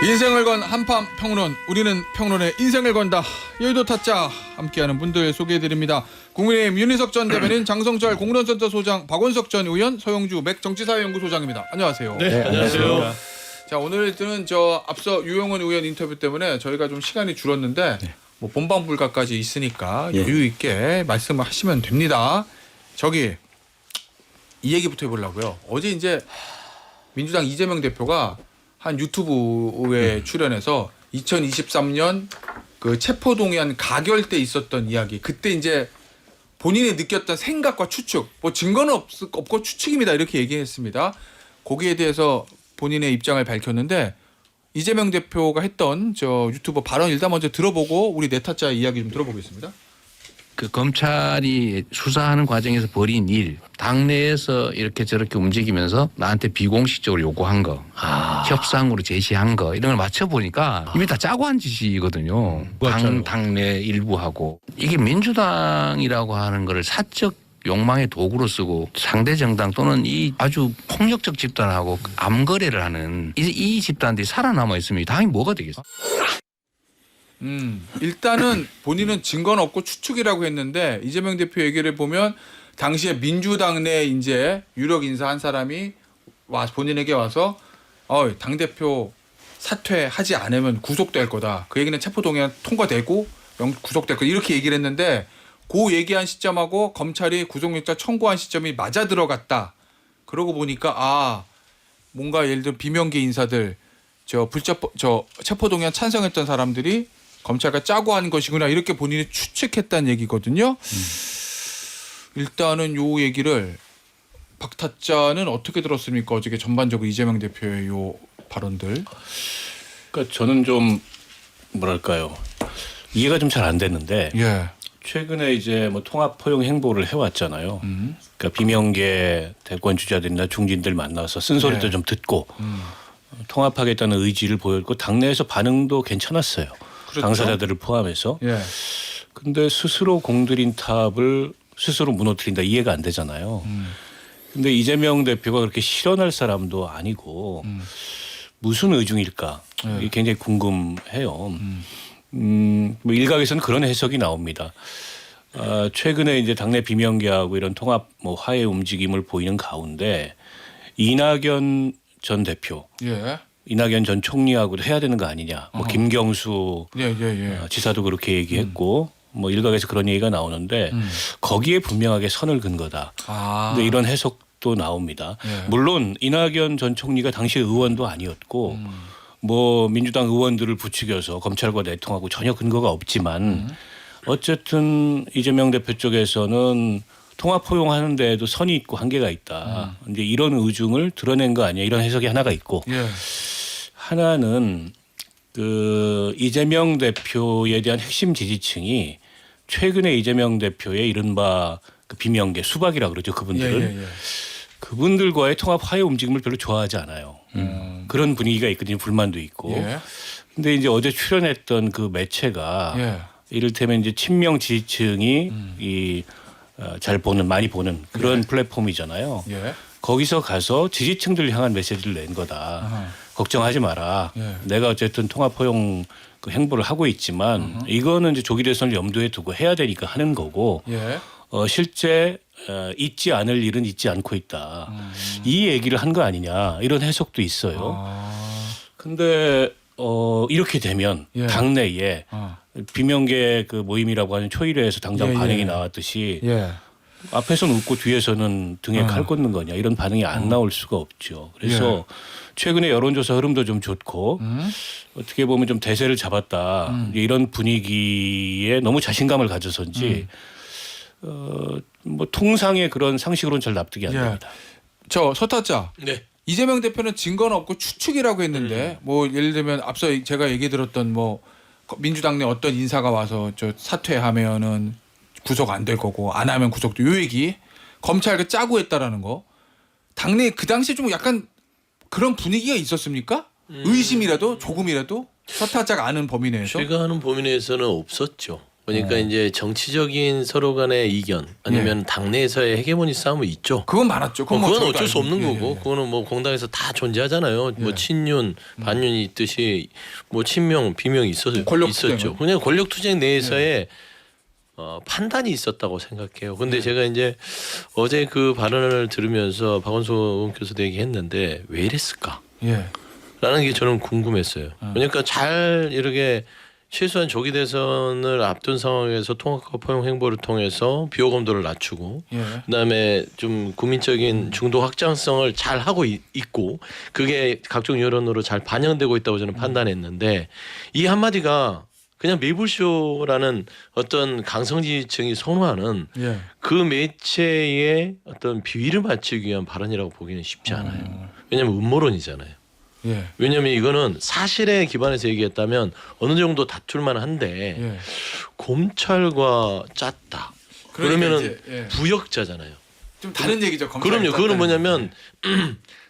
인생을 건 한판 평론, 우리는 평론에 인생을 건다. 여의도 타짜 함께하는 분들 소개해드립니다. 국민의힘 윤희석 전 대변인, 장성철 공론센터 소장, 박원석 전 의원, 서영주 맥 정치사회연구소장입니다. 안녕하세요. 네, 안녕하세요. 자, 오늘은 앞서 유영원 의원 인터뷰 때문에 저희가 좀 시간이 줄었는데 뭐 본방 불가까지 있으니까 여유 있게 말씀하시면 됩니다. 이 얘기부터 해보려고요. 어제 이제 민주당 이재명 대표가 한 유튜브에 출연해서 2023년 그 체포동의안 가결 때 있었던 이야기, 그때 이제 본인이 느꼈던 생각과 추측, 뭐 증거는 없고 추측입니다, 이렇게 얘기했습니다. 거기에 대해서 본인의 입장을 밝혔는데, 이재명 대표가 했던 저 유튜버 발언 일단 먼저 들어보고 우리 네타짜 이야기 좀 들어보겠습니다. 그 검찰이 수사하는 과정에서 벌인 일, 당내에서 이렇게 저렇게 움직이면서 나한테 비공식적으로 요구한 거, 협상으로 제시한 거, 이런 걸 맞춰보니까 이미 다 짜고 한 짓이거든요. 당내 일부하고. 이게 민주당이라고 하는 거를 사적 욕망의 도구로 쓰고 상대 정당 또는 이 아주 폭력적 집단하고 암거래를 하는 이 집단들이 살아남아 있으면 당이 뭐가 되겠어? 일단은 본인은 증거는 없고 추측이라고 했는데, 이재명 대표 얘기를 보면 당시에 민주당 내 이제 유력 인사 한 사람이 본인에게 와서 당대표 사퇴하지 않으면 구속될 거다. 그 얘기는 체포동의안 통과되고 구속될 거다, 이렇게 얘기를 했는데, 그 얘기한 시점하고 검찰이 구속영장 청구한 시점이 맞아 들어갔다. 그러고 보니까 뭔가 예를 들어 비명계 인사들, 체포동의안 찬성했던 사람들이 검찰과 짜고 한 것이구나, 이렇게 본인이 추측했다는 얘기거든요. 일단은 요 얘기를 박타짜는 어떻게 들었습니까? 어저께 전반적으로 이재명 대표의 요 발언들. 그러니까 저는 좀 뭐랄까요, 이해가 좀 잘 안 됐는데, 최근에 이제 뭐 통합 포용 행보를 해왔잖아요. 그러니까 비명계 대권 주자들이나 중진들 만나서 쓴소리도 좀 듣고 통합하겠다는 의지를 보였고, 당내에서 반응도 괜찮았어요. 그렇죠? 당사자들을 포함해서. 근데 스스로 공들인 탑을 스스로 무너뜨린다, 이해가 안 되잖아요. 근데 이재명 대표가 그렇게 실현할 사람도 아니고 무슨 의중일까? 이게 굉장히 궁금해요. 뭐 일각에서는 그런 해석이 나옵니다. 최근에 이제 당내 비명계하고 이런 통합 화해 움직임을 보이는 가운데 이낙연 전 대표, 이낙연 전 총리하고도 해야 되는 거 아니냐. 김경수 지사도 그렇게 얘기했고, 뭐 일각에서 그런 얘기가 나오는데 거기에 분명하게 선을 긋은 거다. 근데 이런 해석도 나옵니다. 물론 이낙연 전 총리가 당시 의원도 아니었고, 뭐 민주당 의원들을 부추겨서 검찰과 내통하고 전혀 근거가 없지만 어쨌든 이재명 대표 쪽에서는 통합 포용하는 데에도 선이 있고 한계가 있다. 이제 이런 의중을 드러낸 거 아니야, 이런 해석이 하나가 있고, 하나는 그 이재명 대표에 대한 핵심 지지층이 최근에 이재명 대표의 이른바 그 비명계 수박이라 그러죠, 그분들은. 그분들과의 통합 화해 움직임을 별로 좋아하지 않아요. 그런 분위기가 있거든요. 불만도 있고. 근데 이제 어제 출연했던 그 매체가 이를테면 이제 친명 지지층이 많이 보는 그런 플랫폼이잖아요. 거기서 가서 지지층들을 향한 메시지를 낸 거다. 걱정하지 마라. 내가 어쨌든 통합 허용 그 행보를 하고 있지만 이거는 이제 조기 대선을 염두에 두고 해야 되니까 하는 거고, 실제 잊지 않을 일은 잊지 않고 있다. 이 얘기를 한 거 아니냐, 이런 해석도 있어요. 근데 이렇게 되면 당내에 비명계 그 모임이라고 하는 초일회에서 당장 반응이 나왔듯이 앞에서는 웃고 뒤에서는 등에 칼 꽂는 거냐, 이런 반응이 안 나올 수가 없죠. 그래서 최근에 여론조사 흐름도 좀 좋고 어떻게 보면 좀 대세를 잡았다, 이런 분위기에 너무 자신감을 가져서인지 뭐 통상의 그런 상식으로는 잘 납득이 안 됩니다. 서타짜. 이재명 대표는 증거는 없고 추측이라고 했는데, 뭐 예를 들면 앞서 제가 얘기 들었던 뭐 민주당 내 어떤 인사가 와서 사퇴하면은 구속 안 될 거고, 안 하면 구속도, 요 얘기 검찰과 짜고 했다라는 거, 당내 그 당시에 좀 약간 그런 분위기가 있었습니까? 의심이라도 조금이라도 서타짜가 아는 범위 내에서. 제가 아는 범위 내에서는 없었죠. 보니까 이제 정치적인 서로 간의 이견 아니면 당내에서의 헤게모니 싸움은 있죠. 그건 많았죠. 그건, 뭐 그건 저희도 어쩔 수 알고. 없는 예, 거고 예. 그거는 뭐 공당에서 다 존재하잖아요. 뭐 예. 친윤, 반윤이 있듯이 뭐 친명, 비명이 권력 있었죠. 투쟁은? 그냥 권력 투쟁 내에서의 판단이 있었다고 생각해요. 근데 제가 이제 어제 그 발언을 들으면서 박원순 의원께서도 얘기했는데 왜 이랬을까? 예. 라는 게 저는 궁금했어요. 그러니까 잘 이렇게 최소한 조기 대선을 앞둔 상황에서 통합과 포용 행보를 통해서 비호 감도를 낮추고 예. 그다음에 좀 국민적인 중도 확장성을 잘 하고 있고 그게 각종 여론으로 잘 반영되고 있다고 저는 판단했는데 이 한마디가 그냥 매불쇼라는 어떤 강성지지층이 선호하는 예. 그 매체의 어떤 비위를 맞추기 위한 발언이라고 보기는 쉽지 않아요. 왜냐하면 음모론이잖아요. 예. 왜냐하면 이거는 사실에 기반해서 얘기했다면 어느 정도 다툴만 한데 예. 검찰과 짰다. 그러니까 그러면은 이제, 예. 부역자잖아요. 좀 다른 얘기죠. 검찰이 그럼요. 그거는 짰다는 뭐냐면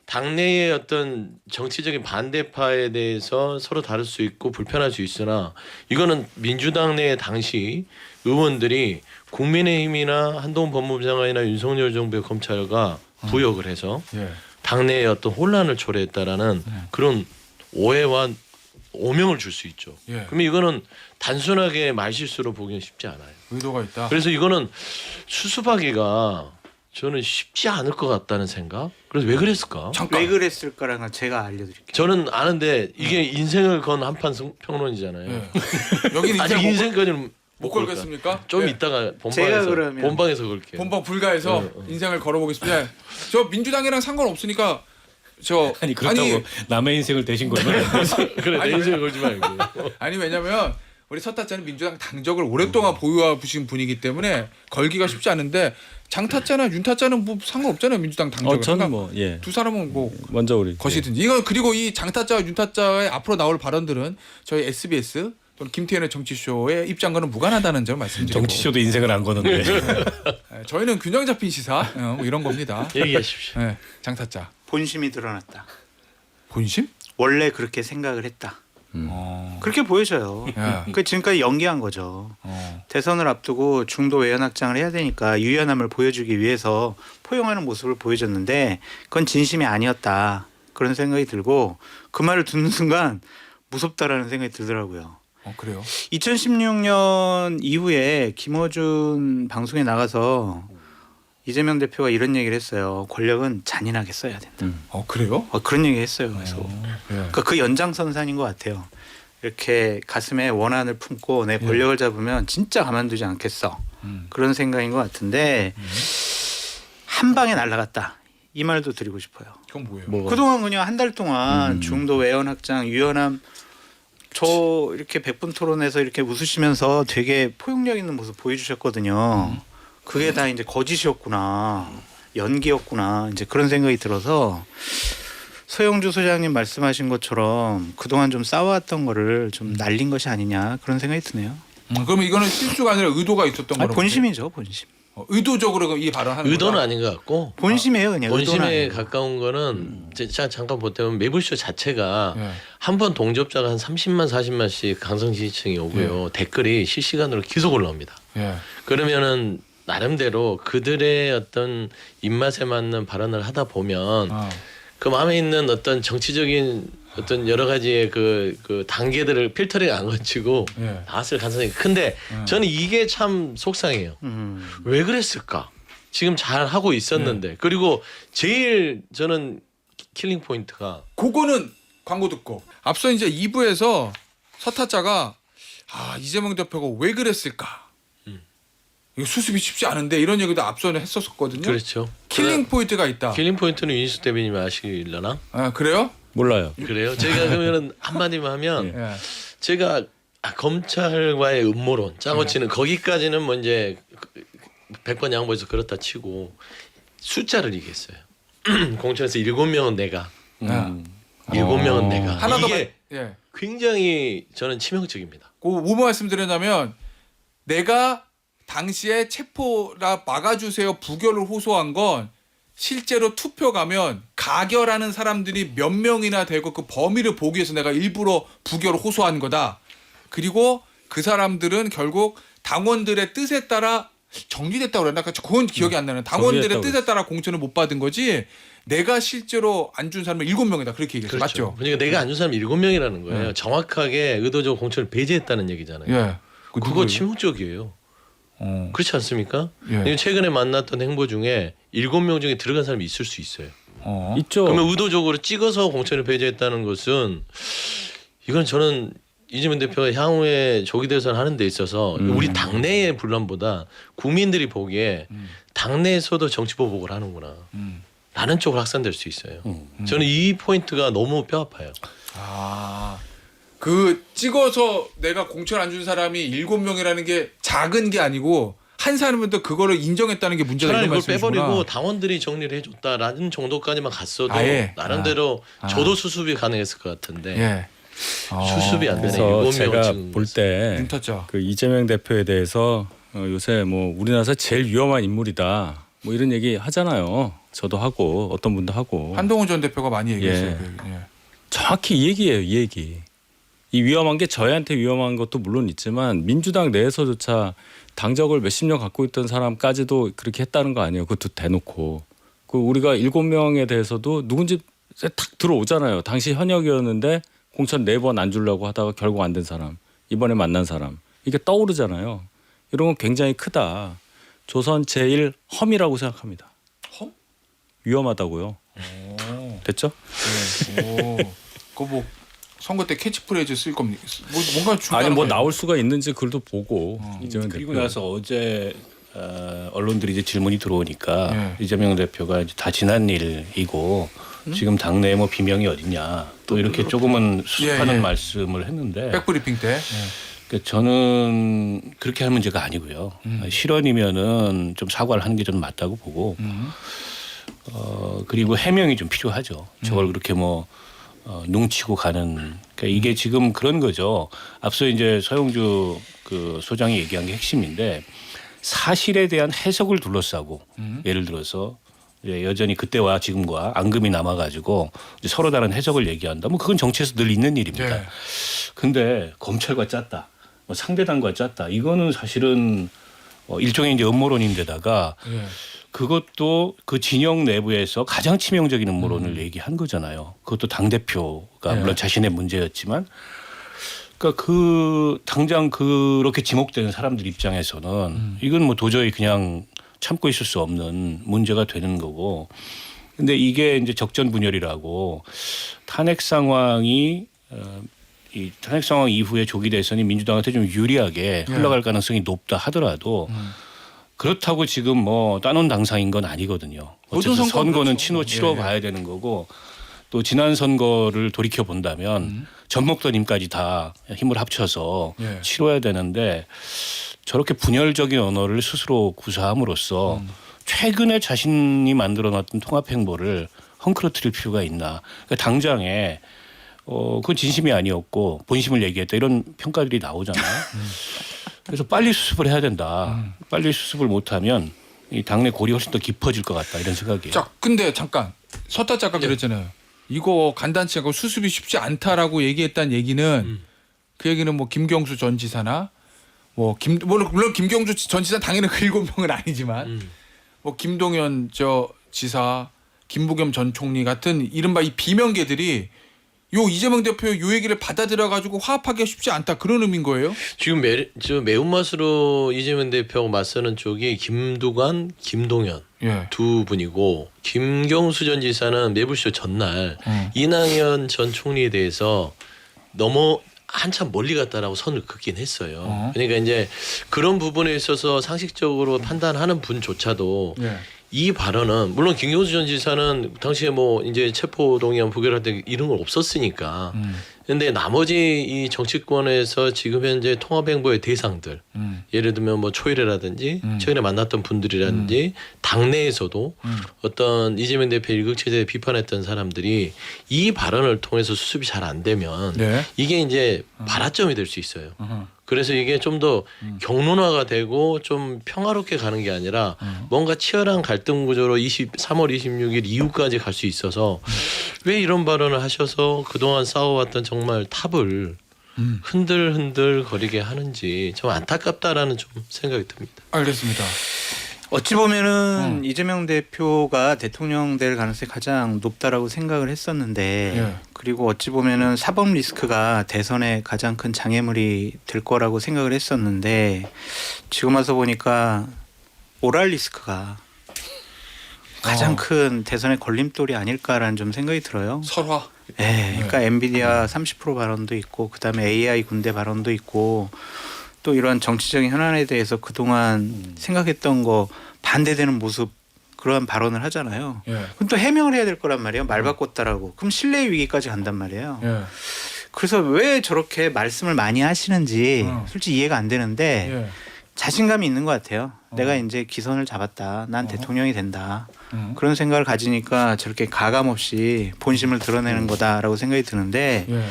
당내의 어떤 정치적인 반대파에 대해서 서로 다를 수 있고 불편할 수 있으나 이거는 민주당 내 당시 의원들이 국민의힘이나 한동훈 법무부 장관이나 윤석열 정부의 검찰과 부역을 해서 예. 당내의 어떤 혼란을 초래했다라는 그런 오해와 오명을 줄 수 있죠. 예. 그러면 이거는 단순하게 말실수로 보기는 쉽지 않아요. 의도가 있다. 그래서 이거는 수습하기가 저는 쉽지 않을 것 같다는 생각. 그래서 왜 그랬을까? 잠깐. 왜 그랬을까라는 건 제가 알려드릴게요. 저는 아는데 이게 인생을 건 한판 평론이잖아요. 예. 여기는 아직 이제 인생까지는 못 걸겠습니까? 좀 예. 이따가 제가 본방에서 그러면- 본방에서 걸게요. 본방 불가해서 인생을 걸어보겠습니다. 저 민주당이랑 상관없으니까 저 아니 그렇다고 남의 인생을 대신 거는 그래 내 아니, 인생을 걸지 말고. 아니 왜냐면 우리 서타짜는 민주당 당적을 오랫동안 보유하신 분이기 때문에 걸기가 쉽지 않은데 장타짜나 윤타짜는 뭐 상관없잖아요. 민주당 당적을. 저는 뭐 예. 두 사람은 뭐 먼저 우리 것이든지 이건 그리고 이 장타짜와 윤타짜의 앞으로 나올 발언들은 저희 SBS 또는 김태현의 정치쇼의 입장과는 무관하다는 점을 말씀드리고 정치쇼도 인생을 안 거는데 예, 저희는 균형 잡힌 시사 뭐 이런 겁니다. 얘기하십시오. 예, 장타짜 본심이 드러났다. 본심? 원래 그렇게 생각을 했다. 어, 그렇게 보여져요. 예. 그 지금까지 연기한 거죠. 어, 대선을 앞두고 중도 외연 확장을 해야 되니까 유연함을 보여주기 위해서 포용하는 모습을 보여줬는데 그건 진심이 아니었다. 그런 생각이 들고 그 말을 듣는 순간 무섭다라는 생각이 들더라고요. 그래요. 2016년 이후에 김어준 방송에 나가서 이재명 대표가 이런 얘기를 했어요. 권력은 잔인하게 써야 된다. 그래요? 그런 얘기 했어요. 그래서 예. 그러니까 그 연장선상인 것 같아요. 이렇게 가슴에 원한을 품고 내 권력을 잡으면 진짜 가만두지 않겠어. 그런 생각인 것 같은데 한 방에 날아갔다. 이 말도 드리고 싶어요. 그건 뭐예요? 뭐가? 그동안 그냥 한 달 동안 중도 외연 확장, 유연함 저 이렇게 100분 토론에서 이렇게 웃으시면서 되게 포용력 있는 모습 보여주셨거든요. 그게 다 이제 거짓이었구나. 연기였구나. 이제 그런 생각이 들어서 소영주 소장님 말씀하신 것처럼 그동안 좀 쌓아왔던 거를 좀 날린 것이 아니냐 그런 생각이 드네요. 그러면 이거는 실수가 아니라 의도가 있었던 아니, 거라고 본심이죠, 본심. 의도적으로 이 발언하는 의도는 거다? 아닌 것 같고 본심이에요, 그냥. 의도는 본심에 아니고. 가까운 거는 제가 잠깐 보태면 매불쇼 자체가 예. 한 번 동접자가 한 30만 40만씩 강성 지지층이 오고요. 댓글이 실시간으로 계속 올라옵니다. 예. 그러면은 나름대로 그들의 어떤 입맛에 맞는 발언을 하다 보면 그 마음에 있는 어떤 정치적인 어떤 여러 가지의 그 단계들을 필터링 안 거치고 예. 나왔을 가능성이 큰데 저는 이게 참 속상해요. 왜 그랬을까? 지금 잘 하고 있었는데 그리고 제일 저는 킬링 포인트가 그거는 광고 듣고 앞서 이제 2부에서 서타짜가 이재명 대표가 왜 그랬을까? 이거 수습이 쉽지 않은데 이런 얘기도 앞서는 했었거든요. 그렇죠. 킬링 포인트가 있다. 킬링 포인트는 윤희숙 대변인이 아시려나? 그래요? 몰라요. 그래요? 제가 그러면은 한마디만 하면 예. 제가 검찰과의 음모론 짜고 치는 거기까지는 뭐 이제 100번 양보해서 그렇다 치고 숫자를 얘기했어요. 공천에서 7명은 내가 7명은 내가 하나 더 이게 예. 굉장히 저는 치명적입니다. 뭐 말씀드렸냐면 내가 당시에 체포라 막아주세요 부결을 호소한 건 실제로 투표 가면 가결하는 사람들이 몇 명이나 되고 그 범위를 보기 위해서 내가 일부러 부결을 호소한 거다. 그리고 그 사람들은 결국 당원들의 뜻에 따라 정리됐다고 그랬나? 그건 기억이 안 나는. 당원들의 정리됐다고 뜻에 따라 공천을 못 받은 거지. 내가 실제로 안 준 사람은 7명이다. 그렇게 얘기했어요. 맞죠? 그러니까 내가 안 준 사람이 7명이라는 거예요. 네. 정확하게 의도적으로 공천을 배제했다는 얘기잖아요. 예. 그거 누구예요? 침묵적이에요. 어. 그렇지 않습니까? 예. 최근에 만났던 행보 중에 7명 중에 들어간 사람이 있을 수 있어요. 어. 있죠. 그러면 의도적으로 찍어서 공천을 배제했다는 것은 이건 저는 이재명 대표가 향후에 조기 대선 하는 데 있어서 우리 당내의 분란보다 국민들이 보기에 당내에서도 정치 보복을 하는구나 라는 쪽으로 확산될 수 있어요. 저는 이 포인트가 너무 뼈아파요. 아. 그 찍어서 내가 공천 안 준 사람이 7명이라는 게 작은 게 아니고 한 사람은 그거를 인정했다는 게 문제다. 차라리 이런 그걸 말씀이시구나. 빼버리고 당원들이 정리를 해줬다라는 정도까지만 갔어도 아예? 나름대로 저도 수습이 가능했을 것 같은데 예. 수습이 안 되네. 그래서 7명을 제가 찍은 볼 것은. 때 눈 탔죠. 그 이재명 대표에 대해서 요새 뭐 우리나라에서 제일 위험한 인물이다. 뭐 이런 얘기 하잖아요. 저도 하고 어떤 분도 하고. 한동훈 전 대표가 많이 얘기했어요. 예. 그 얘기. 예. 정확히 이 얘기예요. 이 얘기. 이 위험한 게 저희한테 위험한 것도 물론 있지만 민주당 내에서조차 당적을 몇십 년 갖고 있던 사람까지도 그렇게 했다는 거 아니에요. 그것도 대놓고. 그 우리가 7명에 대해서도 누군지 탁 들어오잖아요. 당시 현역이었는데 공천 4번 안 주려고 하다가 결국 안 된 사람. 이번에 만난 사람. 이게 떠오르잖아요. 이런 건 굉장히 크다. 조선 제1 험이라고 생각합니다. 험? 위험하다고요. 됐죠? 네. 오. 그거 뭐 선거 때 캐치프레이즈 쓸 겁니까? 뭐 뭔가 중간에 아니 뭐 나올 수가 있는지 글도 보고 이재명 그리고 대표. 나서 어제 언론들이 이제 질문이 들어오니까 네. 이재명 대표가 이제 다 지난 일이고 지금 당내에 뭐 비명이 어딨냐 또 이렇게 조금은 수습하는 예, 예. 말씀을 했는데 백브리핑 때. 그러니까 저는 그렇게 할 문제가 아니고요. 실언이면은 좀 사과를 하는 게 좀 맞다고 보고 그리고 해명이 좀 필요하죠. 저걸 그렇게 뭐 눈치고 가는 그러니까 이게 지금 그런 거죠. 앞서 이제 서영주 그 소장이 얘기한 게 핵심인데 사실에 대한 해석을 둘러싸고 예를 들어서 이제 여전히 그때와 지금과 앙금이 남아가지고 이제 서로 다른 해석을 얘기한다. 뭐 그건 정치에서 늘 있는 일입니다. 예. 근데 검찰과 짰다, 뭐 상대당과 짰다. 이거는 사실은 일종의 이제 음모론인데다가 예. 그것도 그 진영 내부에서 가장 치명적인 음모론을 얘기한 거잖아요. 그것도 당 대표가 네. 물론 자신의 문제였지만, 그러니까 그 당장 그렇게 지목되는 사람들 입장에서는 이건 뭐 도저히 그냥 참고 있을 수 없는 문제가 되는 거고. 근데 이게 이제 적전 분열이라고 탄핵 상황이 이 탄핵 상황 이후에 조기 대선이 민주당한테 좀 유리하게 흘러갈 가능성이 높다 하더라도. 그렇다고 지금 뭐 따놓은 당상인 건 아니거든요. 모든 어쨌든 선거는 선거는 그렇죠. 치러 예. 봐야 되는 거고 또 지난 선거를 돌이켜 본다면 전목도님까지 다 힘을 합쳐서 예. 치러야 되는데 저렇게 분열적인 언어를 스스로 구사함으로써 최근에 자신이 만들어놨던 통합 행보를 헝클어뜨릴 필요가 있나? 그러니까 당장에 그건 진심이 아니었고 본심을 얘기했다 이런 평가들이 나오잖아요. 그래서 빨리 수습을 해야 된다. 빨리 수습을 못하면 이 당내 골이 훨씬 더 깊어질 것 같다 이런 생각이에요. 자, 근데 잠깐 서타 작가 그랬잖아요. 이거 간단치 않고 수습이 쉽지 않다라고 얘기했다는 얘기는 그 얘기는 뭐 김경수 전 지사나 뭐 물론 김경수 전 지사 당연히 그 7명은 아니지만 뭐 김동연 지사, 김부겸 전 총리 같은 이른바 이 비명계들이 요 이재명 대표 요 얘기를 받아들여 가지고 화합하기가 쉽지 않다 그런 의미인 거예요? 지금 저 매운맛으로 이재명 대표하고 맞서는 쪽이 김두관, 김동연 예. 두 분이고 김경수 전 지사는 매불쇼 전날 이낙연 전 총리에 대해서 너무 한참 멀리 갔다라고 선을 긋긴 했어요. 그러니까 이제 그런 부분에 있어서 상식적으로 판단하는 분조차도 예. 이 발언은 물론 김경수 전 지사는 당시에 뭐 이제 체포동의안 부결할 때 이런 건 없었으니까. 근데 나머지 이 정치권에서 지금 현재 통합행보의 대상들 예를 들면 뭐 초일회라든지 최근에 만났던 분들이라든지 당내에서도 어떤 이재명 대표 일극체제에 비판했던 사람들이 이 발언을 통해서 수습이 잘 안 되면 네. 이게 이게 이제 발화점이 될 수 있어요. 그래서 이게 좀 더 경론화가 되고 좀 평화롭게 가는 게 아니라 뭔가 치열한 갈등 구조로 3월 26일 이후까지 갈 수 있어서 왜 이런 발언을 하셔서 그동안 싸워왔던 정말 탑을 흔들흔들 거리게 하는지 좀 안타깝다라는 좀 생각이 듭니다. 알겠습니다. 어찌 보면은 이재명 대표가 대통령 될 가능성이 가장 높다라고 생각을 했었는데 예. 그리고 어찌 보면은 사법 리스크가 대선에 가장 큰 장애물이 될 거라고 생각을 했었는데 지금 와서 보니까 오랄 리스크가 가장 큰 대선의 걸림돌이 아닐까라는 좀 생각이 들어요. 설화. 네, 그러니까 엔비디아 30% 발언도 있고 그다음에 AI 군대 발언도 있고 또 이런 정치적인 현안에 대해서 그동안 생각했던 거 반대되는 모습 그러한 발언을 하잖아요. 예. 그럼 또 해명을 해야 될 거란 말이에요. 말 바꿨다라고. 그럼 신뢰 위기까지 간단 말이에요. 예. 그래서 왜 저렇게 말씀을 많이 하시는지 솔직히 이해가 안 되는데 예. 자신감이 있는 것 같아요. 내가 이제 기선을 잡았다. 난 대통령이 된다. 그런 생각을 가지니까 저렇게 가감 없이 본심을 드러내는 거다라고 생각이 드는데 예.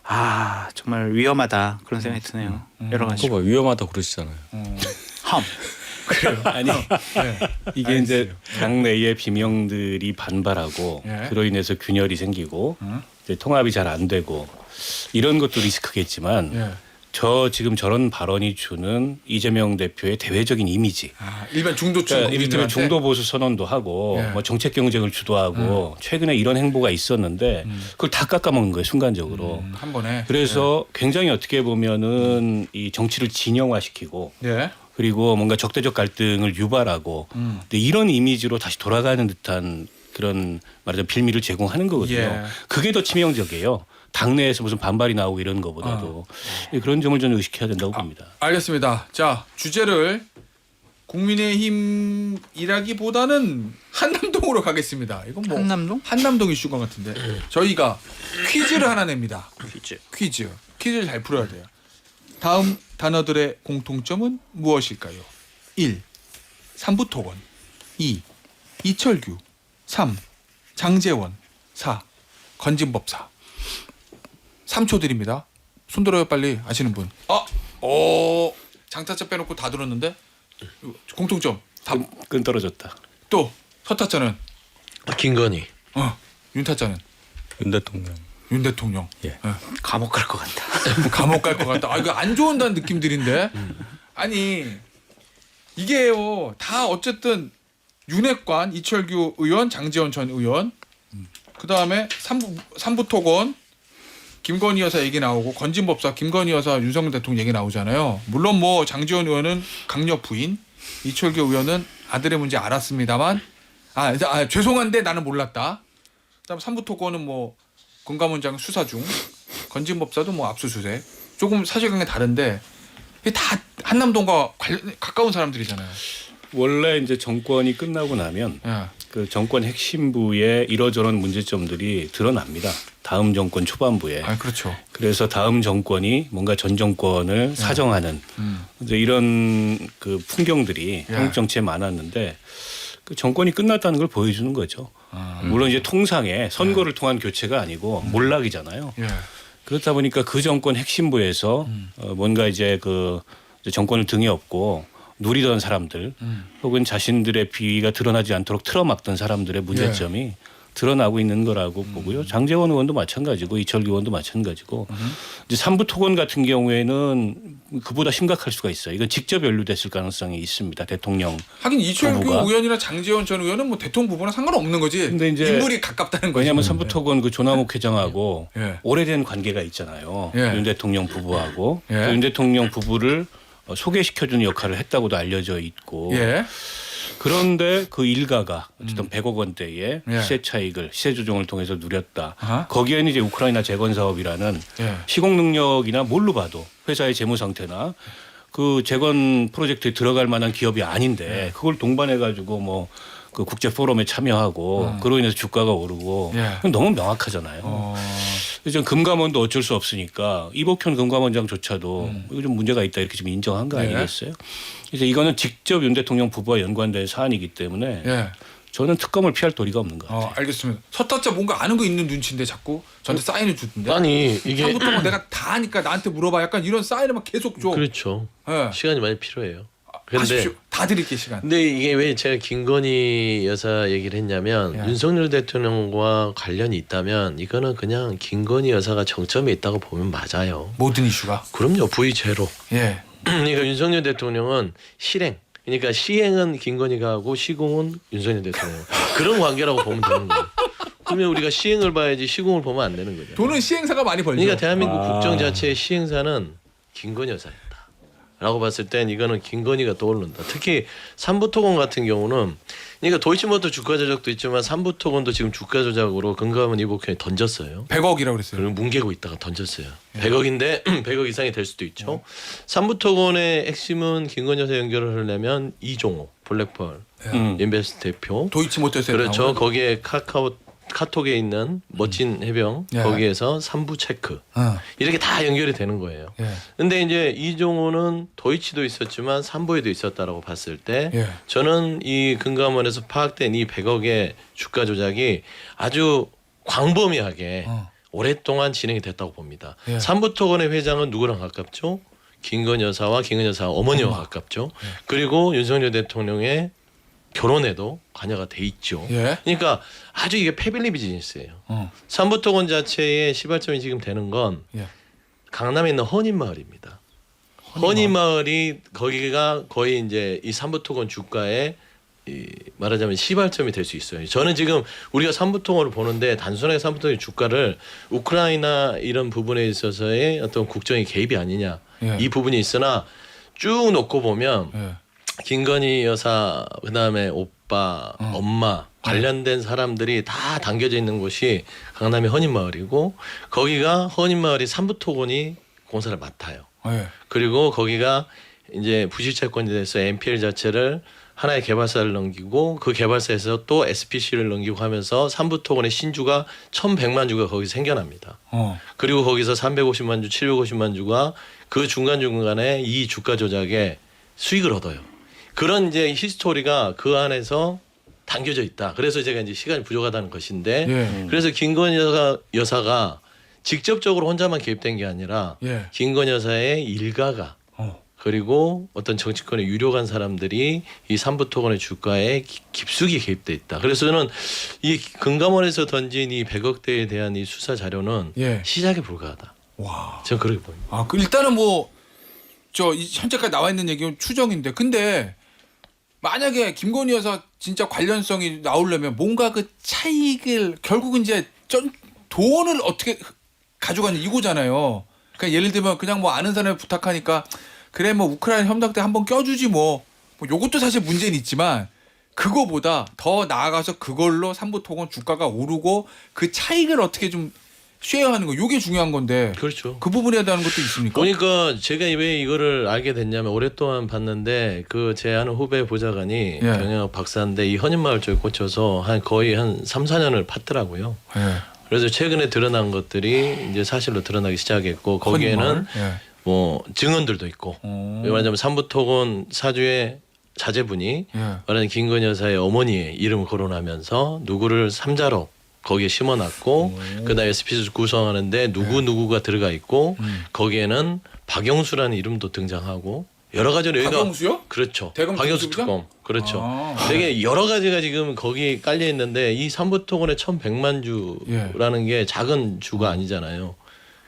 아 정말 위험하다 그런 생각이 드네요. 여러 가지. 그거 봐 위험하다 그러시잖아요. 험. 아니 이게 이제 당내의 비명들이 반발하고 예. 그로 인해서 균열이 생기고 이제 통합이 잘 안 되고 이런 것도 리스크겠지만 예. 저 지금 저런 발언이 주는 이재명 대표의 대외적인 이미지. 아, 일반 중도층 그러니까 이를테면 국민들한테? 중도 보수 선언도 하고 예. 뭐 정책 경쟁을 주도하고 최근에 이런 행보가 있었는데 그걸 다 깎아먹은 거예요 순간적으로. 한 번에. 그래서 굉장히 어떻게 보면은 이 정치를 진영화시키고 예. 그리고 뭔가 적대적 갈등을 유발하고 근데 이런 이미지로 다시 돌아가는 듯한 그런 말하자면 빌미를 제공하는 거거든요. 예. 그게 더 치명적이에요. 당내에서 무슨 반발이 나오고 이런 거보다도 그런 점을 저는 의식해야 된다고 봅니다. 알겠습니다. 자, 주제를 국민의힘이라기보다는 한남동으로 가겠습니다. 이건 뭐 한남동? 한남동 이슈인 것 같은데 저희가 퀴즈를 하나 냅니다. 퀴즈. 퀴즈를 잘 풀어야 돼요. 다음 단어들의 공통점은 무엇일까요? 1. 삼부토건 2. 이철규 3. 장제원 4. 건진법사 3초 드립니다. 손 들어요 빨리 아시는 분. 장타짜 빼놓고 다 들었는데 공통점 답. 끈 떨어졌다. 또 서타짜는 김건희. 윤타짜는 윤 대통령. 윤 대통령. 예. 감옥 갈 것 같다. 감옥 갈 것 같다. 아 이거 안 좋은다는 느낌들인데. 아니 이게요 다 어쨌든 윤핵관 이철규 의원, 장제원 전 의원, 그 다음에 삼부토건 김건희 여사 얘기 나오고 건진법사 김건희 여사 윤석열 대통령 얘기 나오잖아요. 물론 뭐 장제원 의원은 강력 부인, 이철규 의원은 아들의 문제 알았습니다만 죄송한데 나는 몰랐다. 그다음 삼부토건은 뭐 금감원장 수사 중, 건진법사도 뭐 압수수색. 조금 사실관계 다른데 이게 다 한남동과 가까운 사람들이잖아요. 원래 이제 정권이 끝나고 나면 예. 그 정권 핵심부의 이러저런 문제점들이 드러납니다. 다음 정권 초반부에. 그렇죠. 그래서 다음 정권이 뭔가 전 정권을 사정하는 이제 이런 그 풍경들이 한국 정치에 많았는데 그 정권이 끝났다는 걸 보여주는 거죠. 물론 이제 통상의 선거를 통한 교체가 아니고 몰락이잖아요. 예. 그렇다 보니까 그 정권 핵심부에서 뭔가 이제 그 정권을 등에 업고 누리던 사람들 혹은 자신들의 비위가 드러나지 않도록 틀어막던 사람들의 문제점이 드러나고 있는 거라고 보고요. 장제원 의원도 마찬가지고 이철규 의원도 마찬가지고 이제 삼부토건 같은 경우에는 그보다 심각할 수가 있어요. 이건 직접 연루됐을 가능성이 있습니다. 대통령 하긴 이철규 부부가. 의원이나 장제원 전 의원은 뭐 대통령 부부랑 상관없는 거지. 근데 이제 인물이 가깝다는 거지. 왜냐하면 삼부토건 그 조남욱 회장하고 예. 오래된 관계가 있잖아요. 예. 윤 대통령 부부하고 예. 그 윤 대통령 부부를 소개시켜주는 역할을 했다고도 알려져 있고 예. 그런데 그 일가가 어쨌든 100억 원대의 예. 시세 차익을 시세 조정을 통해서 누렸다. 아하. 거기에는 이제 우크라이나 재건 사업이라는 예. 시공 능력이나 뭘로 봐도 회사의 재무 상태나 그 재건 프로젝트에 들어갈 만한 기업이 아닌데 그걸 동반해 가지고 뭐 그 국제 포럼에 참여하고 그로 인해서 주가가 오르고 예. 그건 너무 명확하잖아요. 그래서 금감원도 어쩔 수 없으니까 이복현 금감원장조차도 이거 좀 문제가 있다 이렇게 좀 인정한 거 예. 아니겠어요? 그래서 이거는 직접 윤 대통령 부부와 연관된 사안이기 때문에 예. 저는 특검을 피할 도리가 없는 것 같아요. 알겠습니다. 서타짜 뭔가 아는 거 있는 눈치인데 자꾸 저한테 사인을 주던데. 아니 이게 처음부터 뭐 내가 다 아니까 나한테 물어봐. 약간 이런 사인을 막 계속 줘. 그렇죠. 예. 시간이 많이 필요해요. 근데 하십시오. 다 드릴게 시간. 근데 이게 왜 제가 김건희 여사 얘기를 했냐면 예. 윤석열 대통령과 관련이 있다면 이거는 그냥 김건희 여사가 정점에 있다고 보면 맞아요. 모든 이슈가. 그럼요. V 제로. 예. 그러니까 윤석열 대통령은 실행. 그러니까 시행은 김건희가 하고 시공은 윤석열 대통령. 그런 관계라고 보면 되는 거예요. 그러면 우리가 시행을 봐야지 시공을 보면 안 되는 거죠. 돈은 시행사가 많이 벌죠. 그러니까 대한민국 국정 자체의 시행사는 김건희 여사였다. 라고 봤을 땐 이거는 김건희가 떠오른다. 특히 삼부토건 같은 경우는 그러니까 도이치모터 주가 조작도 있지만 삼부토건도 지금 주가 조작으로 금감원 이복현이 던졌어요. 100억이라고 그랬어요. 그리고 뭉개고 있다가 던졌어요. 100억인데 100억 이상이 될 수도 있죠. 삼부토건의 핵심은 김건희 여사 연결을 하려면 이종호 블랙펄 인베스트 대표 도이치모터에서 그렇죠. 거기에 카톡에 있는 멋진 해병 예. 거기에서 3부 체크 이렇게 다 연결이 되는 거예요. 예. 근데 이제 이종호는 도이치도 있었지만 3부에도 있었다라고 봤을 때 예. 저는 이 금감원에서 파악된 이 100억의 주가 조작이 아주 광범위하게 오랫동안 진행이 됐다고 봅니다. 예. 삼부토건의 회장은 누구랑 가깝죠? 김건희 여사와 김건희 여사 어머니와 가깝죠. 그리고 윤석열 대통령의 결혼에도 관여가 돼 있죠. 예. 그러니까 아주 이게 패밀리 비즈니스예요. 어. 삼부토건 자체의 시발점이 지금 되는 건 예. 강남에 있는 헌인마을입니다. 헌인마을이 거기가 거의 이제 이 삼부토건 주가의 이 말하자면 시발점이 될 수 있어요. 저는 지금 우리가 삼부토건을 보는데 단순하게 삼부토건 주가를 우크라이나 이런 부분에 있어서의 어떤 국정의 개입이 아니냐 예. 이 부분이 있으나 쭉 놓고 보면 예. 김건희 여사 그다음에 오빠 엄마 관련된 사람들이 다 담겨져 있는 곳이 강남의 헌인마을이고 거기가 헌인마을이 삼부토건이 공사를 맡아요. 예. 그리고 거기가 이제 부실채권에 대해서 NPL 자체를 하나의 개발사를 넘기고 그 개발사에서 또 SPC를 넘기고 하면서 삼부토건의 신주가 1,100만 주가 거기서 생겨납니다. 그리고 거기서 350만 주, 750만 주가 그 중간중간에 이 주가 조작에 수익을 얻어요. 그런 이제 히스토리가 그 안에서 담겨져 있다. 그래서 제가 이제 시간이 부족하다는 것인데 예. 그래서 김건희 여사가 직접적으로 혼자만 개입된 게 아니라 예. 김건희 여사의 일가가 그리고 어떤 정치권에 유력한 사람들이 이 삼부토건의 주가에 깊숙이 개입돼 있다. 그래서 저는 이 금감원에서 던진 이 100억대에 대한 이 수사 자료는 예. 시작에 불과하다. 와. 저는 그렇게 봅니다. 아, 그 일단은 뭐 저 현재까지 나와 있는 얘기는 추정인데, 근데 만약에 김건희 여사 진짜 관련성이 나오려면 뭔가 그 차익을 결국은 이제 돈을 어떻게 가져가는 이거잖아요. 그러니까 예를 들면 그냥 뭐 아는 사람을 부탁하니까 그래 뭐 우크라이나 협력 때 한번 껴주지 뭐 요것도 사실 문제는 있지만 그거보다 더 나아가서 그걸로 삼부토건 주가가 오르고 그 차익을 어떻게 좀 쉐어하는 거 요게 중요한 건데 그렇죠. 그 부분에 대한 것도 있습니까? 그러니까 제가 왜 이거를 알게 됐냐면 오랫동안 봤는데 그 제 아는 후배 보좌관이 경영학 박사인데 이 헌인마을 쪽에 꽂혀서 거의 한 3, 4년을 팠더라고요. 예. 그래서 최근에 드러난 것들이 이제 사실로 드러나기 시작했고 거기에는 예. 뭐 증언들도 있고 말하자면 삼부토건 사주의 자제분이 예. 말하는 김건희 여사의 어머니의 이름을 거론하면서 누구를 삼자로 거기에 심어놨고 그다음에 SPC 구성하는데 누구가 들어가 있고 거기에는 박영수라는 이름도 등장하고 여러 가지로 여기가 박영수요? 그렇죠. 대검 박영수 특수부장? 특검 그렇죠. 아. 되게 여러 가지가 지금 거기 깔려 있는데 이 삼부토건의 1,100만 주라는 게 작은 주가 아니잖아요.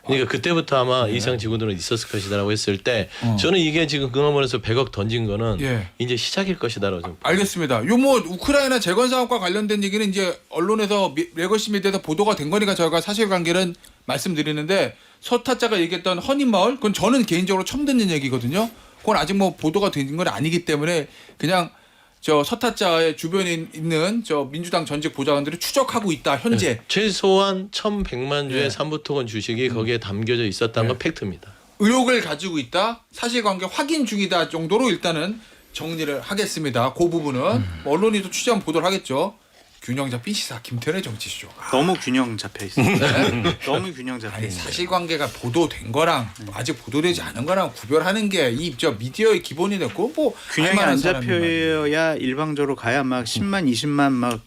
그러니까 그때부터 아마 이상 지구들은 있었을 것이다라고 했을 때 저는 이게 지금 금감원에서 100억 던진 거는 예. 이제 시작일 것이다라고 좀. 알겠습니다. 요 뭐 우크라이나 재건 사업과 관련된 얘기는 이제 언론에서 레거시 미디어에서 보도가 된 거니까 저희가 사실관계는 말씀드리는데 서타자가 얘기했던 헌인마을 그건 저는 개인적으로 처음 듣는 얘기거든요. 그건 아직 뭐 보도가 된 건 아니기 때문에 그냥 저 서타자의 주변에 있는 저 민주당 전직 보좌관들이 추적하고 있다 현재. 네. 최소한 1,100만 주의 예. 삼부토건 주식이 거기에 담겨져 있었다는 건 팩트입니다. 의혹을 가지고 있다. 사실관계 확인 중이다 정도로 일단은 정리를 하겠습니다. 그 부분은 뭐 언론이 또 취재한 보도를 하겠죠. 균형 잡힌 시사 김태현의 정치쇼. 너무 균형 잡혀 있어요. 너무 균형 잡혀 아니 있어요. 사실관계가 보도된 거랑 아직 보도되지 않은 거랑 구별하는 게 이 저 미디어의 기본이 됐고 뭐 균형이 알만한 안 사람이 말이에요. 잡혀야 일방적으로 가야 막 10만, 20만 막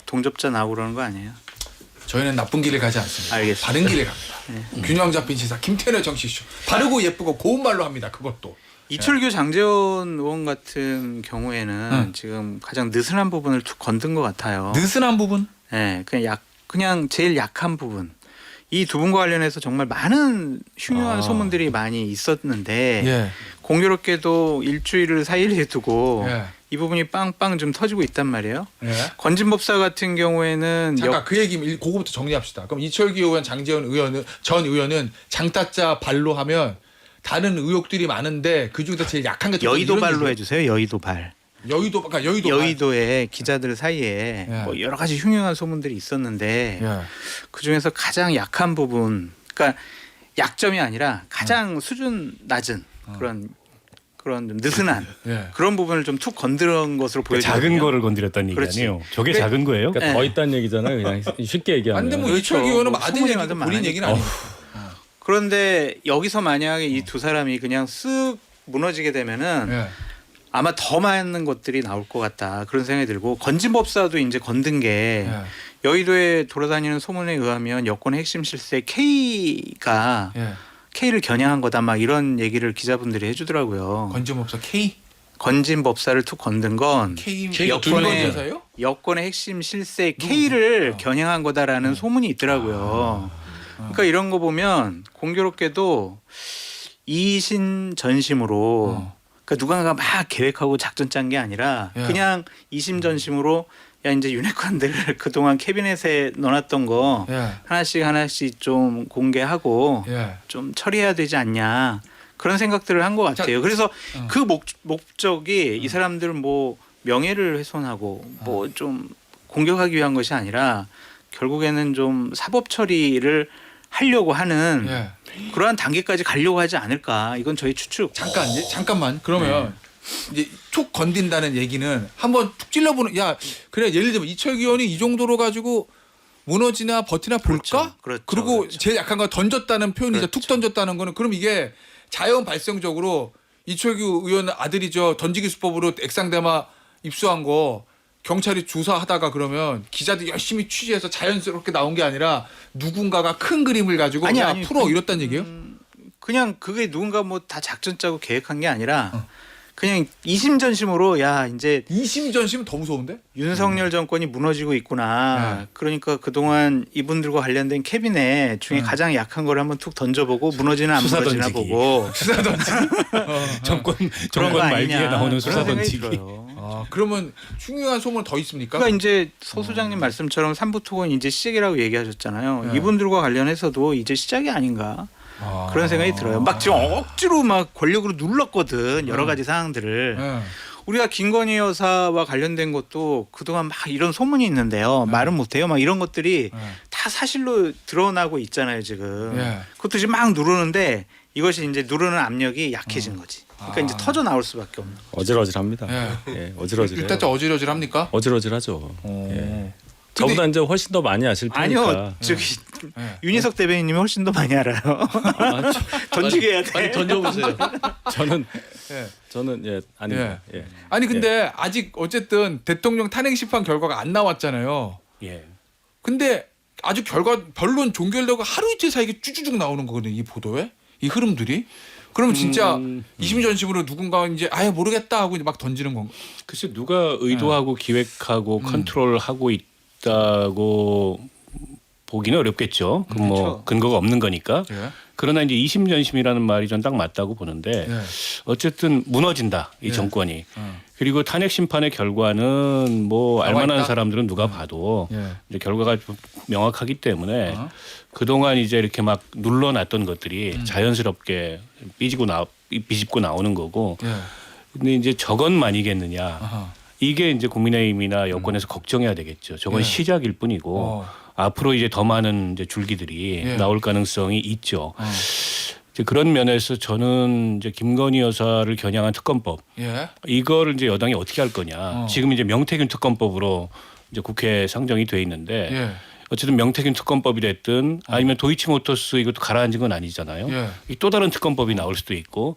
동접자 나오고 그러는 거 아니에요? 저희는 나쁜 길을 가지 않습니다. 알겠습니다. 바른 길을 갑니다. 균형 잡힌 시사 김태현의 정치쇼. 바르고 예쁘고 고운 말로 합니다. 그것도 이철규 장재원 의원 같은 경우에는 지금 가장 느슨한 부분을 툭 건든 것 같아요. 느슨한 부분? 네, 그냥 제일 약한 부분. 이 두 분과 관련해서 정말 많은 흉흉한 소문들이 많이 있었는데 예. 공교롭게도 일주일을 사이에 두고 예. 이 부분이 빵빵 좀 터지고 있단 말이에요. 예. 건진법사 같은 경우에는 잠깐 그 얘기 그거부터 정리합시다. 그럼 이철규 의원, 장재원 의원은 전 의원은 장타짜 발로 하면 다른 의혹들이 많은데 그 중에서 제일 약한 게 여의도 발로 해주세요. 여의도 발. 그러니까 여의도 여의도의 기자들 사이에 예. 뭐 여러 가지 흉흉한 소문들이 있었는데 예. 그 중에서 가장 약한 부분, 그러니까 약점이 아니라 가장 수준 낮은 그런 좀 느슨한 예. 그런 부분을 좀 툭 건드린 것으로 보여요. 작은 거를 건드렸다는 얘기 그렇지. 아니에요. 저게 근데- 작은 거예요? 그러니까 더 있다는 얘기잖아요. 그냥 쉽게 얘기하면. 안돼 뭐 그렇죠. 이철규 의원은 뭐 아들 소문이 얘기고 완전 본인 많으니까. 얘기는 아니고. 그런데 여기서 만약에 이 두 사람이 그냥 쓱 무너지게 되면은 예. 아마 더 많은 것들이 나올 것 같다 그런 생각이 들고 건진법사도 이제 건든 게 예. 여의도에 돌아다니는 소문에 의하면 여권의 핵심 실세 K가 예. K를 겨냥한 거다 막 이런 얘기를 기자분들이 해주더라고요. 건진법사 K 건진법사를 툭 건든 건 K 여권의- 둘건여사예요? 여권의 핵심 실세 K를 겨냥한 거다라는 소문이 있더라고요. 그러니까 이런 거 보면 공교롭게도 이신 전심으로 그러니까 누군가 막 계획하고 작전 짠 게 아니라 예. 그냥 이심 전심으로 야 이제 윤핵관들 그동안 캐비넷에 넣어놨던 거 예. 하나씩 좀 공개하고 예. 좀 처리해야 되지 않냐 그런 생각들을 한 것 같아요. 그래서 그 목적이 이 사람들 뭐 명예를 훼손하고 뭐 좀 공격하기 위한 것이 아니라 결국에는 좀 사법 처리를 하려고 하는 예. 그러한 단계까지 가려고 하지 않을까. 이건 저희 추측. 잠깐만. 그러면 이제 툭 건든다는 얘기는 한번 툭 찔러보는. 야 그래 예를 들면 이철규 의원이 이 정도로 가지고 무너지나 버티나 볼까? 그렇죠. 그리고 그렇죠. 제일 약한 거 던졌다는 표현이죠. 그렇죠. 툭 던졌다는 거는 그럼 이게 자연 발생적으로 이철규 의원 아들이 저 던지기 수법으로 액상대마 입수한 거 경찰이 조사하다가 그러면 기자들이 열심히 취재해서 자연스럽게 나온 게 아니라 누군가가 큰 그림을 가지고 아니, 야 아니, 풀어 이랬단 얘기예요? 그냥 그게 누군가 뭐 다 작전 짜고 계획한 게 아니라 그냥 이심전심으로 야 이제 이심전심은 더 무서운데? 윤석열 정권이 무너지고 있구나. 네. 그러니까 그동안 이분들과 관련된 캐비넷 중에 가장 약한 걸 한번 툭 던져보고 무너지나 안 수사 무너지나 던지기. 보고 정권 그런 거 말기에 아니냐. 나오는 그런 수사 생각이 던지기. 들어요. 아 그러면 중요한 소문 더 있습니까? 그러니까 이제 소 소장님 말씀처럼 삼부토건 이제 시작이라고 얘기하셨잖아요. 네. 이분들과 관련해서도 이제 시작이 아닌가 아. 그런 생각이 들어요. 막 지금 억지로 막 권력으로 눌렀거든 여러 가지 사항들을. 예. 우리가 김건희 여사와 관련된 것도 그동안 막 이런 소문이 있는데요. 말은 못해요. 막 이런 것들이 예. 다 사실로 드러나고 있잖아요 지금. 예. 그것도 지금 막 누르는데 이것이 이제 누르는 압력이 약해진 거지. 그러니까 이제 터져 나올 수밖에 없는. 어질어질합니다. 예. 예, 어질어질해요. 일단 좀 어질어질합니까? 어질어질하죠. 어. 예. 저보다 이제 훨씬 더 많이 아실 테니까. 아니요, 저기 예. 윤희석 대변인님이 훨씬 더 많이 알아요. 아, 던지게 해야 돼. 빨리 던져보세요. 예. 저는 예 아닙니다. 예. 아니 근데 아직 어쨌든 대통령 탄핵 심판 결과가 안 나왔잖아요. 예. 근데 아직 결과 변론 종결되고 하루 이틀 사이에 쭈쭈쭉 나오는 거거든요. 이 보도에 이 흐름들이. 그러면 진짜 이심전심으로 누군가 이제 아예 모르겠다 하고 이제 막 던지는 건가? 글쎄 누가 의도하고 기획하고 컨트롤하고 있다고 보기는 어렵겠죠. 그 뭐 그렇죠. 근거가 없는 거니까. 예. 그러나 이제 이심전심이라는 말이 전 딱 맞다고 보는데 예. 어쨌든 무너진다 이 예. 정권이. 어. 그리고 탄핵 심판의 결과는 뭐 나와 알만한 있다? 사람들은 누가 봐도 예. 이제 결과가 좀 명확하기 때문에 어? 그동안 이제 이렇게 막 눌러놨던 것들이 자연스럽게 비집고 나오는 거고. 예. 근데 이제 저것만이겠느냐. 아하. 이게 이제 국민의힘이나 여권에서 걱정해야 되겠죠. 저건 예. 시작일 뿐이고 어. 앞으로 이제 더 많은 이제 줄기들이 예. 나올 가능성이 있죠. 어. 이제 그런 면에서 저는 이제 김건희 여사를 겨냥한 특검법 예. 이거를 이제 여당이 어떻게 할 거냐. 어. 지금 이제 명태균 특검법으로 이제 국회에 상정이 돼 있는데 예. 어쨌든 명태균 특검법이 됐든 아니면 도이치모터스 이것도 가라앉은 건 아니잖아요. 예. 이또 다른 특검법이 나올 수도 있고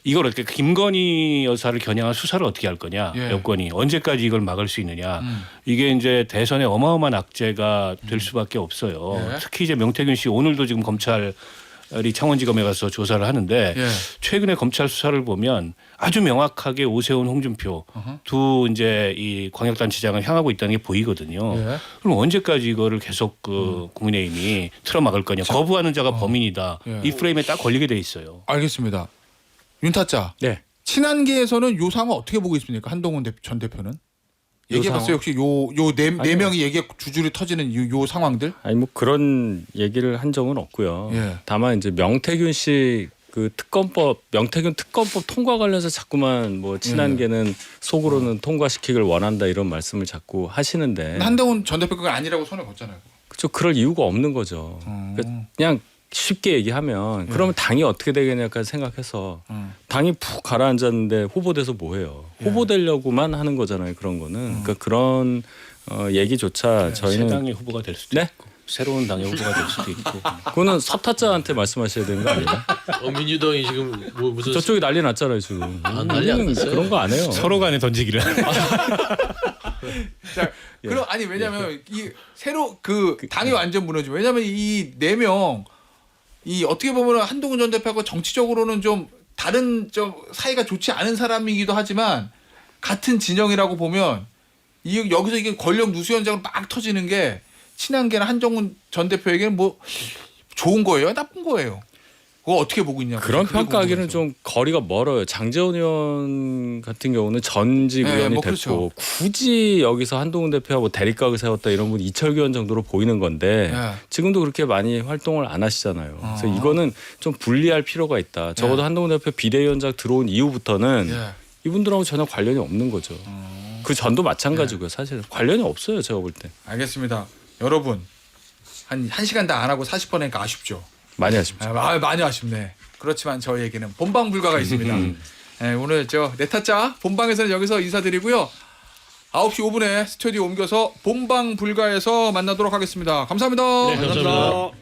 이걸 어떻게 김건희 여사를 겨냥한 수사를 어떻게 할 거냐. 예. 여권이 언제까지 이걸 막을 수 있느냐. 이게 이제 대선의 어마어마한 악재가 될 수밖에 없어요. 예. 특히 이제 명태균 씨 오늘도 지금 검찰 창원지검에 가서 조사를 하는데 예. 최근에 검찰 수사를 보면 아주 명확하게 오세훈, 홍준표 두 이제 이 광역단체장을 향하고 있다는 게 보이거든요. 예. 그럼 언제까지 이거를 계속 그 국민의힘이 틀어막을 거냐? 거부하는 자가 범인이다. 예. 이 프레임에 딱 걸리게 돼 있어요. 알겠습니다. 윤타짜. 네. 친한계에서는 요 상황 어떻게 보고 있습니까? 한동훈 전 대표는 얘기해봤어요. 혹시 요네 아니요. 명이 얘기 줄줄이 터지는 요 상황들? 아니 뭐 그런 얘기를 한 적은 없고요. 예. 다만 이제 명태균 씨 그 명태균 특검법 통과 관련해서 자꾸만 뭐 친한계는 속으로는 통과시키길 원한다 이런 말씀을 자꾸 하시는데 한동훈 전 대표가 아니라고 손을 걷잖아요. 그렇죠. 그럴 이유가 없는 거죠. 그냥 쉽게 얘기하면 그러면 당이 어떻게 되겠냐까지 생각해서 당이 푹 가라앉았는데 후보돼서 뭐해요? 후보되려고만 하는 거잖아요. 그런 거는 그러니까 그런 얘기조차 새 저희는 당의 후보가 될 수도 네? 있고 새로운 당의 후보가 될 수도 있고. 그거는 서타자한테 말씀하셔야 되는 거 아니에요? 민주당이 지금 뭐 무슨 저쪽이 난리 났잖아요 지금. 난리 안 우리는 났어요. 그런 거 안 해요. 서로 간에 던지기를. 자, 그럼 아니 왜냐면 이 새로 그 당이 완전 무너지고 왜냐면 이 네 명 이 어떻게 보면 한동훈 전 대표하고 정치적으로는 좀 다른 좀 사이가 좋지 않은 사람이기도 하지만 같은 진영이라고 보면 이 여기서 이게 권력 누수 현장으로 막 터지는 게 친한계나 한동훈 전 대표에게는 뭐 좋은 거예요, 나쁜 거예요? 그거 어떻게 보고 있냐고. 그런 그게 평가하기는 궁금해서. 좀 거리가 멀어요. 장재원 의원 같은 경우는 전직 네, 의원이 뭐 됐고 그렇죠. 굳이 여기서 한동훈 대표하고 대립각을 세웠다 이런 분 이철규 의원 정도로 보이는 건데 네. 지금도 그렇게 많이 활동을 안 하시잖아요. 그래서 이거는 좀 분리할 필요가 있다. 적어도 한동훈 대표 비대위원장 들어온 이후부터는 예. 이분들하고 전혀 관련이 없는 거죠. 그 전도 마찬가지고요. 사실 관련이 없어요. 제가 볼 때. 알겠습니다. 여러분 한 시간 다 안 하고 40%니까 아쉽죠. 많이 하십시오. 많이 아쉽네. 그렇지만 저희에게는 본방 불가가 있습니다. 네, 오늘 저 네타짜 본방에서는 여기서 인사드리고요. 9시 5분에 스튜디오 옮겨서 본방 불가에서 만나도록 하겠습니다. 감사합니다. 네, 감사합니다.